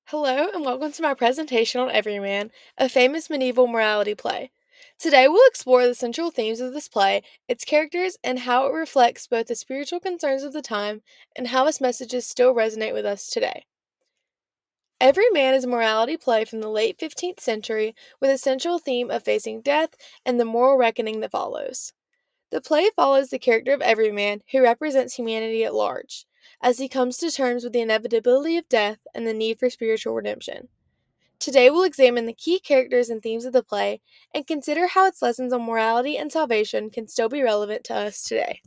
Hello, and welcome to my presentation on Everyman, a famous medieval morality play. Today we'll explore the central themes of this play, its characters, and how it reflects both the spiritual concerns of the time and how its messages still resonate with us today. Everyman is a morality play from the late 15th century with a central theme of facing death and the moral reckoning that follows. The play follows the character of Everyman, who represents humanity at large, as he comes to terms with the inevitability of death and the need for spiritual redemption. Today, we'll examine the key characters and themes of the play and consider how its lessons on morality and salvation can still be relevant to us today.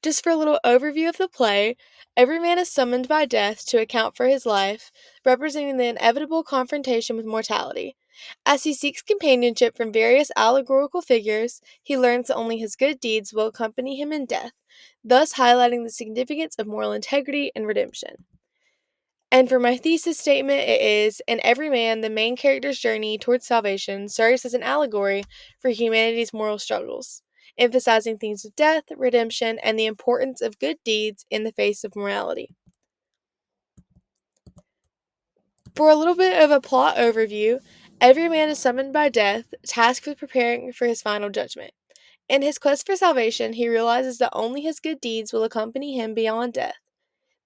Just for a little overview of the play, every man is summoned by death to account for his life, representing the inevitable confrontation with mortality. As he seeks companionship from various allegorical figures, he learns that only his good deeds will accompany him in death, thus highlighting the significance of moral integrity and redemption. And for my thesis statement, it is in every man, the main character's journey towards salvation serves as an allegory for humanity's moral struggles, emphasizing themes of death, redemption, and the importance of good deeds in the face of morality. For a little bit of a plot overview, every man is summoned by death, tasked with preparing for his final judgment. In his quest for salvation, he realizes that only his good deeds will accompany him beyond death.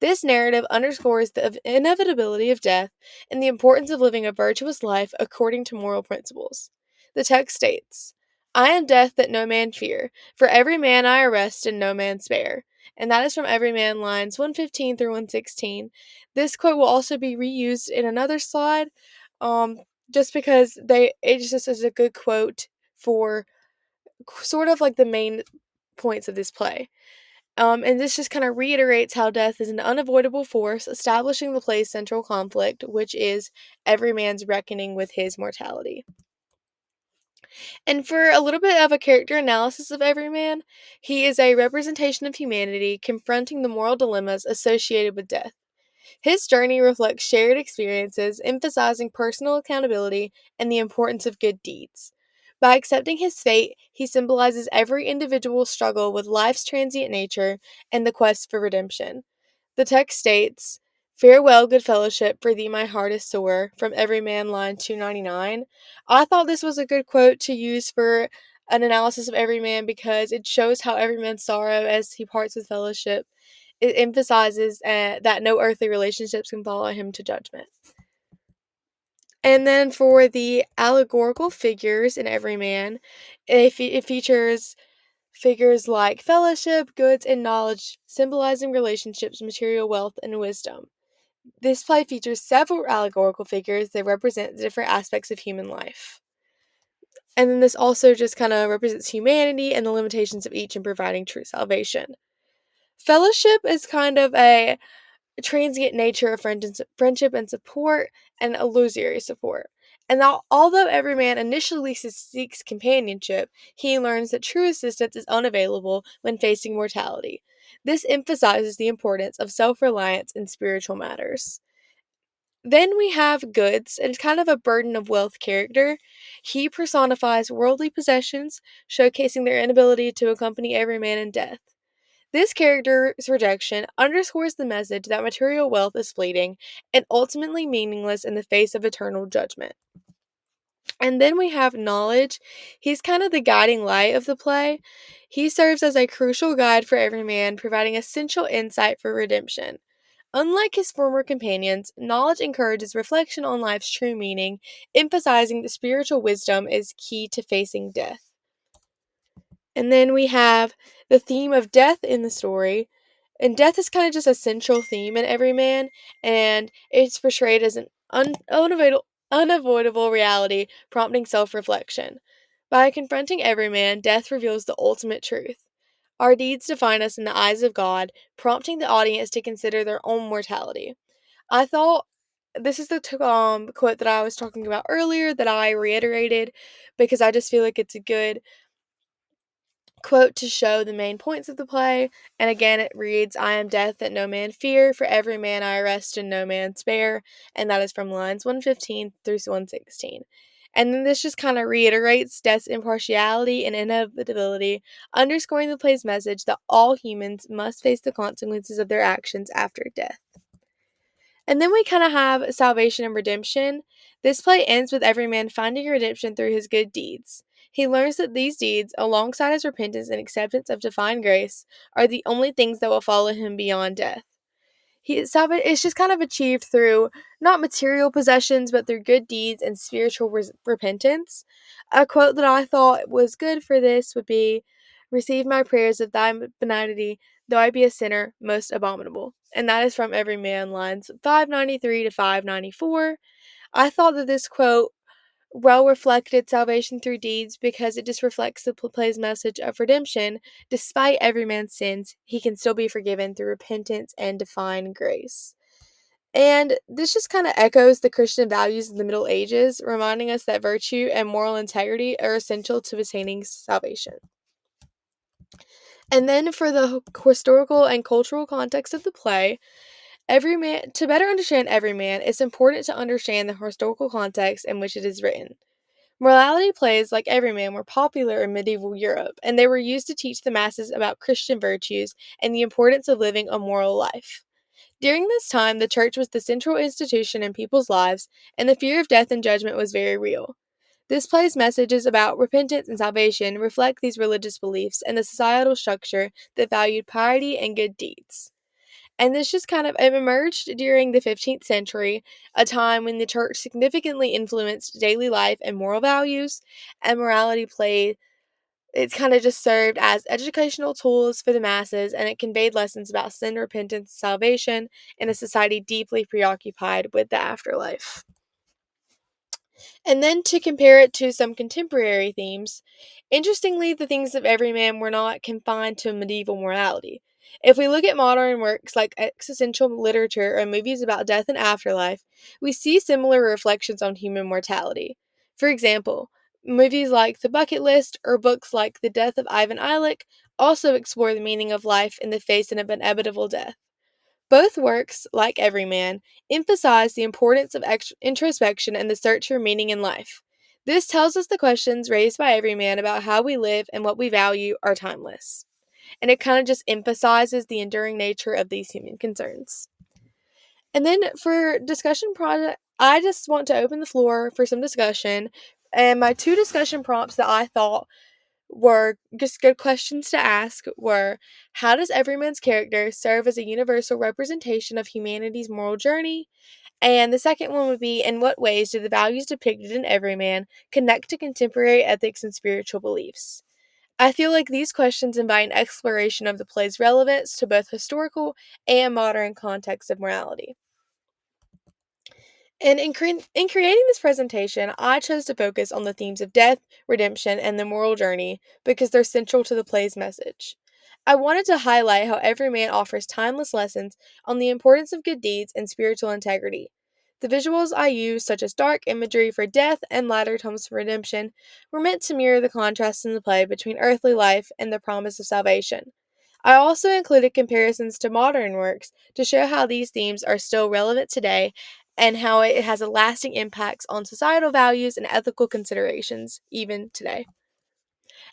This narrative underscores the inevitability of death and the importance of living a virtuous life according to moral principles. The text states, I am death that no man fear, for every man I arrest and no man spare. And that is from Everyman lines 115 through 116. This quote will also be reused in another slide, um, just because it just is a good quote for sort of like the main points of this play. And this just kind of reiterates how death is an unavoidable force, establishing the play's central conflict, which is every man's reckoning with his mortality. And for a little bit of a character analysis of every man, he is a representation of humanity confronting the moral dilemmas associated with death. His journey reflects shared experiences, emphasizing personal accountability and the importance of good deeds. By accepting his fate, he symbolizes every individual's struggle with life's transient nature and the quest for redemption. The text states, Farewell, good fellowship, for thee my heart is sore, from Everyman line 299. I thought this was a good quote to use for an analysis of Everyman because it shows how Everyman's sorrow as he parts with fellowship. It emphasizes that no earthly relationships can follow him to judgment. And then for the allegorical figures in Everyman, it features figures like fellowship, goods, and knowledge, symbolizing relationships, material wealth, and wisdom. This play features several allegorical figures that represent different aspects of human life. And then this also just kind of represents humanity and the limitations of each in providing true salvation. Fellowship is kind of a transient nature of friendship and support and illusory support. And although every man initially seeks companionship, he learns that true assistance is unavailable when facing mortality. This emphasizes the importance of self reliance in spiritual matters. Then we have Goods, and kind of a burden of wealth character. He personifies worldly possessions, showcasing their inability to accompany every man in death. This character's rejection underscores the message that material wealth is fleeting and ultimately meaningless in the face of eternal judgment. And then we have Knowledge. He's kind of the guiding light of the play. He serves as a crucial guide for every man, providing essential insight for redemption. Unlike his former companions, Knowledge encourages reflection on life's true meaning, emphasizing that spiritual wisdom is key to facing death. And then we have the theme of death in the story. And death is kind of just a central theme in every man, and it's portrayed as an unavoidable reality, prompting self reflection. By confronting every man, death reveals the ultimate truth. Our deeds define us in the eyes of God, prompting the audience to consider their own mortality. I thought this is the quote that I was talking about earlier that I reiterated because I just feel like it's a good quote to show the main points of the play. And again, it reads, I am death that no man fear, for every man I arrest and no man spare. And that is from lines 115 through 116. And then this just kind of reiterates death's impartiality and inevitability, underscoring the play's message that all humans must face the consequences of their actions after death. And then we kind of have salvation and redemption. This play ends with every man finding redemption through his good deeds. He learns that these deeds, alongside his repentance and acceptance of divine grace, are the only things that will follow him beyond death. It's just kind of achieved through not material possessions, but through good deeds and spiritual repentance. A quote that I thought was good for this would be, "Receive my prayers of thy benignity, though I be a sinner most abominable." And that is from Everyman, lines 593 to 594. I thought that this quote well reflected salvation through deeds because it just reflects the play's message of redemption. Despite every man's sins, he can still be forgiven through repentance and divine grace. And this just kind of echoes the Christian values of the Middle Ages, reminding us that virtue and moral integrity are essential to attaining salvation. And then for the historical and cultural context of the play, to better understand Everyman, it's important to understand the historical context in which it is written. Morality plays, like Everyman, were popular in medieval Europe, and they were used to teach the masses about Christian virtues and the importance of living a moral life. During this time, the church was the central institution in people's lives, and the fear of death and judgment was very real. This play's messages about repentance and salvation reflect these religious beliefs and the societal structure that valued piety and good deeds. And this just kind of it emerged during the 15th century, a time when the church significantly influenced daily life and moral values, and morality played it's kind of just served as educational tools for the masses, and it conveyed lessons about sin, repentance, salvation in a society deeply preoccupied with the afterlife. And then to compare it to some contemporary themes, interestingly, the things of Everyman were not confined to medieval morality. If we look at modern works like existential literature or movies about death and afterlife, we see similar reflections on human mortality. For example, movies like The Bucket List or books like The Death of Ivan Illich also explore the meaning of life in the face of inevitable death. Both works, like Everyman, emphasize the importance of introspection and the search for meaning in life. This tells us the questions raised by Everyman about how we live and what we value are timeless. And it kind of just emphasizes the enduring nature of these human concerns. And then for discussion project, I just want to open the floor for some discussion. And my two discussion prompts that I thought were just good questions to ask were, how does Everyman's character serve as a universal representation of humanity's moral journey? And the second one would be, in what ways do the values depicted in Everyman connect to contemporary ethics and spiritual beliefs? I feel like these questions invite an exploration of the play's relevance to both historical and modern contexts of morality. And in creating this presentation, I chose to focus on the themes of death, redemption, and the moral journey because they're central to the play's message. I wanted to highlight how every man offers timeless lessons on the importance of good deeds and spiritual integrity. The visuals I used, such as dark imagery for death and lighter tones for redemption, were meant to mirror the contrast in the play between earthly life and the promise of salvation. I also included comparisons to modern works to show how these themes are still relevant today and how it has a lasting impacts on societal values and ethical considerations even today.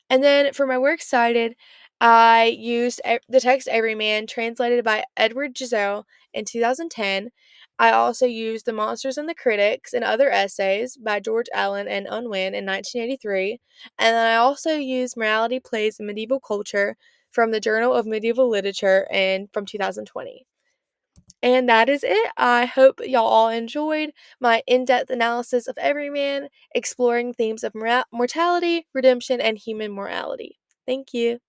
And then for my works cited, I used the text Everyman, translated by Edward Giselle in 2010. I also used The Monsters and the Critics and Other Essays by George Allen and Unwin in 1983. And then I also used Morality Plays in Medieval Culture from the Journal of Medieval Literature and from 2020. And that is it. I hope y'all all enjoyed my in depth analysis of Everyman, exploring themes of mortality, redemption, and human morality. Thank you.